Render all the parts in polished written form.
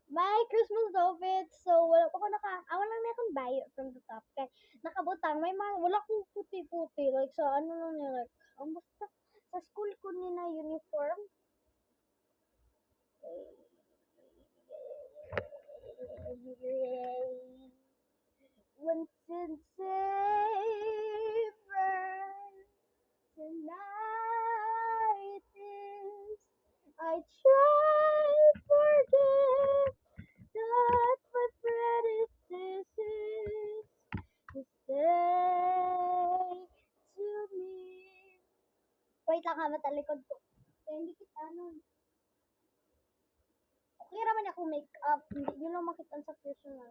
my Christmas outfit. So, wala pa ko wala na akong bayo from the top. Kaya, nakabutang, may mga, wala akong puti-puti. Like, sa ano lang niya, like, basta, sa school ko ni na uniform. Once and safer tonight is, I try to forget that my predecessors to say to me. Wait lang ha, matalikod ko. Kaya hindi kita ano. Okay naman ako make up. Hindi nyo lang makita sa personal.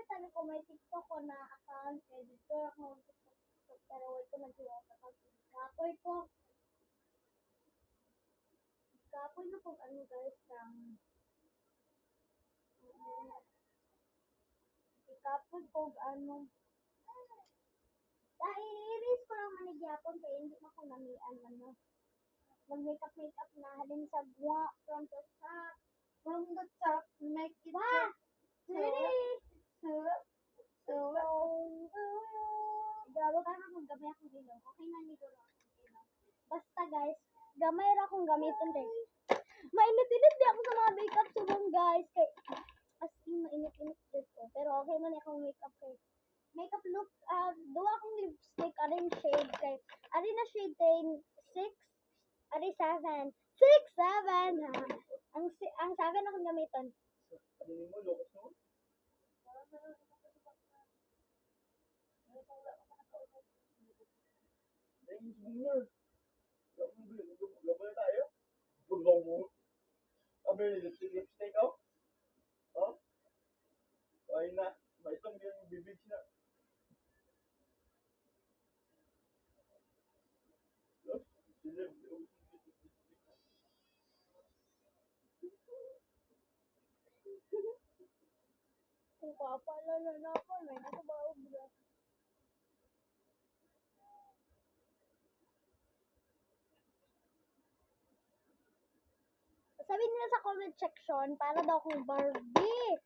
Tani ko may TikTok ko na account. Editor ako ng TikTok. Pero wait ko nag-iwan account. Kapoy ko. Kapoy na kung ano guys. Kapoy ko ano. Dahil i-erase ko lang manigyapon kaya hindi mo ko namian ano. Mag-makeup na halin sa buwa from the top. From the top, make it pretty. Grabe ka na kung gamay akong ilong. Okay na nito lang akong ilong. Basta guys, gamay ra akong gamitin din. Mainit-init di ako sa mga makeup subong guys. Kay, as in, mainit-init din ko. Pero okay na akong makeup kay. Makeup look, duwa akong lipstick, aring shade kay. Aring na shade 10, 6, aring 7. 6, 7 ha. Ang 7 akong gamitin. Ano mo, locos mo? Gabay tayo? Gulong mo. Abi, lipstick ako? Oh? Ay na. May itong yung bibig na. Kung papalala na ako, may nakabaw bro. Sabihin nila sa comment section, para daw akong Barbie.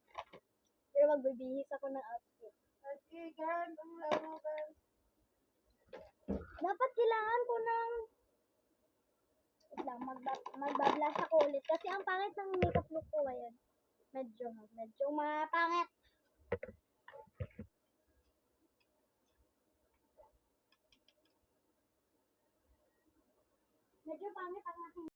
Pero magbibihis ako ng outfit. Okay, guys. Ang laro guys. Dapat kailangan ko ng wait lang, magbablash ako ulit. Kasi ang pangit ng makeup look ko ngayon. Medyo mapangit. Medyo pangit ang aking